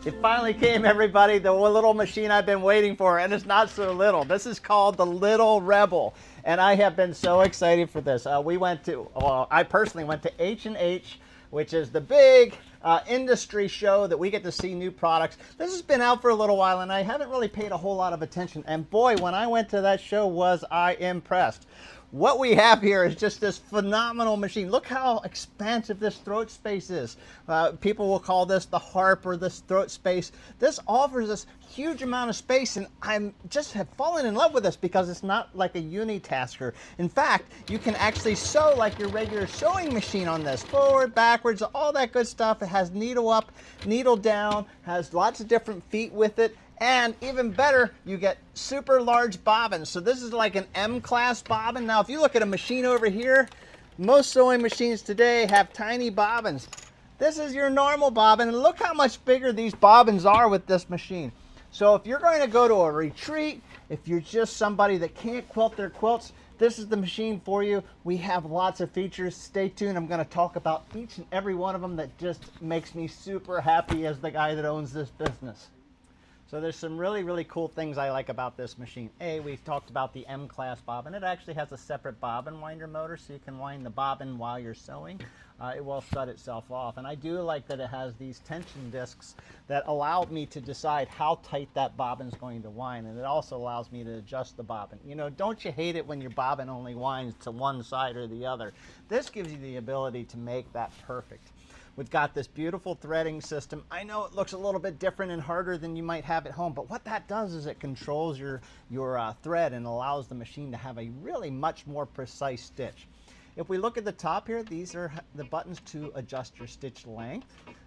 It finally came, everybody, the little machine I've been waiting for, and it's not so little. This is called the Little Rebel, and I have been so excited for this. I personally went to H&H, which is the big industry show that we get to see new products. This has been out for a little while, and I haven't really paid a whole lot of attention. And boy, when I went to that show, was I impressed. What we have here is just this phenomenal machine. Look how expansive this throat space is. People will call this the harp or this throat space. This offers us huge amount of space, and I'm just have fallen in love with this because it's not like a unitasker. In fact, you can actually sew like your regular sewing machine on this. Forward, backwards, all that good stuff. It has needle up, needle down, has lots of different feet with it. And even better, you get super large bobbins. So this is like an M-class bobbin. Now, if you look at a machine over here, most sewing machines today have tiny bobbins. This is your normal bobbin, and look how much bigger these bobbins are with this machine. So if you're going to go to a retreat, if you're just somebody that can't quilt their quilts, this is the machine for you. We have lots of features. Stay tuned. I'm going to talk about each and every one of them that just makes me super happy as the guy that owns this business. So there's some really, really cool things I like about this machine. We've talked about the M-class bobbin. It actually has a separate bobbin winder motor, so you can wind the bobbin while you're sewing. It will shut itself off. And I do like that it has these tension discs that allow me to decide how tight that bobbin's going to wind. And it also allows me to adjust the bobbin. You know, don't you hate it when your bobbin only winds to one side or the other? This gives you the ability to make that perfect. We've got this beautiful threading system. I know it looks a little bit different and harder than you might have at home, but what that does is it controls your thread and allows the machine to have a really much more precise stitch. If we look at the top here, these are the buttons to adjust your stitch length,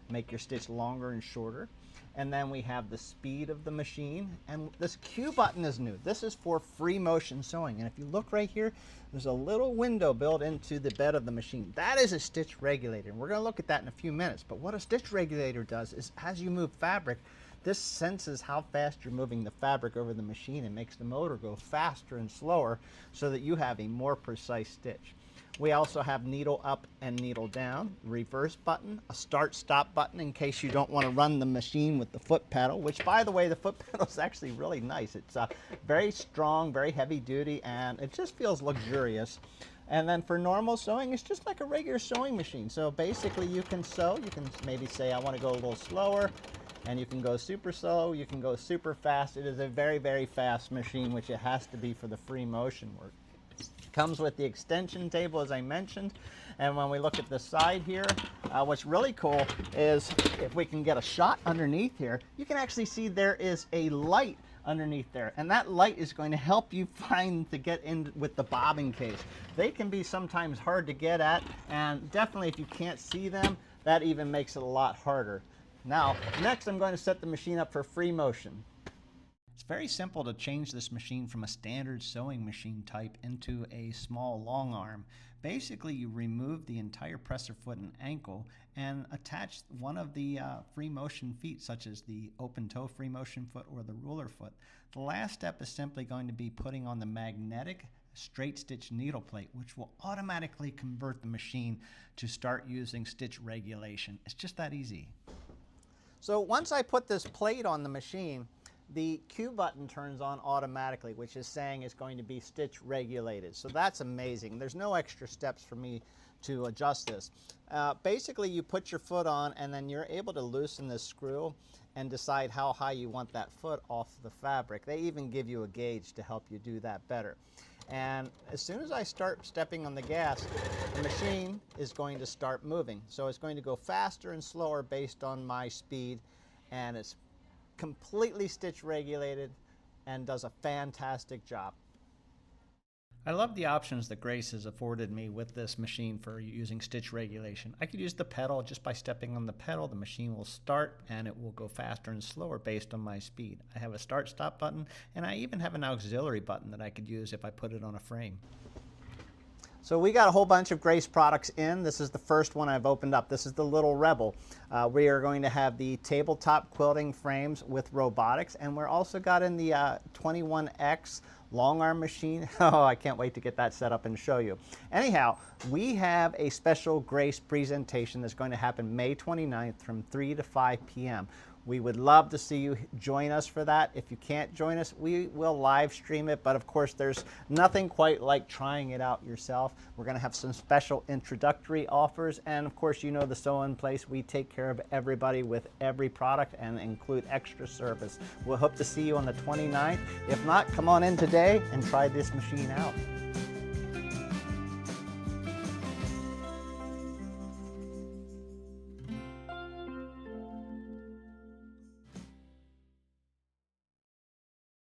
make your stitch longer and shorter. And then we have the speed of the machine. And this Q button is new. This is for free motion sewing. And if you look right here, there's a little window built into the bed of the machine. That is a stitch regulator. And we're going to look at that in a few minutes. But what a stitch regulator does is as you move fabric, this senses how fast you're moving the fabric over the machine and makes the motor go faster and slower so that you have a more precise stitch. We also have needle up and needle down, reverse button, a start-stop button in case you don't want to run the machine with the foot pedal, which, by the way, the foot pedal is actually really nice. It's very strong, very heavy duty, and it just feels luxurious. And then for normal sewing, it's just like a regular sewing machine. So basically you can sew, you can maybe say I want to go a little slower, and you can go super slow, you can go super fast. It is a very, very fast machine, which it has to be for the free motion work. Comes with the extension table, as I mentioned. And when we look at the side here, what's really cool is if we can get a shot underneath here, you can actually see there is a light underneath there. And that light is going to help you find to get in with the bobbin case. They can be sometimes hard to get at, and definitely if you can't see them, that even makes it a lot harder. Now, next I'm going to set the machine up for free motion. It's very simple to change this machine from a standard sewing machine type into a small long arm. Basically, you remove the entire presser foot and ankle and attach one of the free motion feet, such as the open toe free motion foot or the ruler foot. The last step is simply going to be putting on the magnetic straight stitch needle plate, which will automatically convert the machine to start using stitch regulation. It's just that easy. So once I put this plate on the machine, the Q button turns on automatically, which is saying it's going to be stitch regulated. So that's amazing. There's no extra steps for me to adjust this. Basically, you put your foot on and then you're able to loosen this screw and decide how high you want that foot off the fabric. They even give you a gauge to help you do that better. And as soon as I start stepping on the gas, the machine is going to start moving. So it's going to go faster and slower based on my speed, and it's completely stitch regulated and does a fantastic job. I love the options that Grace has afforded me with this machine for using stitch regulation. I could use the pedal. Just by stepping on the pedal, the machine will start and it will go faster and slower based on my speed. I have a start-stop button, and I even have an auxiliary button that I could use if I put it on a frame. So we got a whole bunch of Grace products in. This is the first one I've opened up. This is the Little Rebel. We are going to have the tabletop quilting frames with robotics, and we're also got in the 21X long arm machine. Oh, I can't wait to get that set up and show you. Anyhow, we have a special Grace presentation that's going to happen May 29th from 3 to 5 p.m. We would love to see you join us for that. If you can't join us, we will live stream it, but of course there's nothing quite like trying it out yourself. We're going to have some special introductory offers, and of course you know the Sew-In Place, we take care of everybody with every product and include extra service. We'll hope to see you on the 29th. If not, come on in today and try this machine out.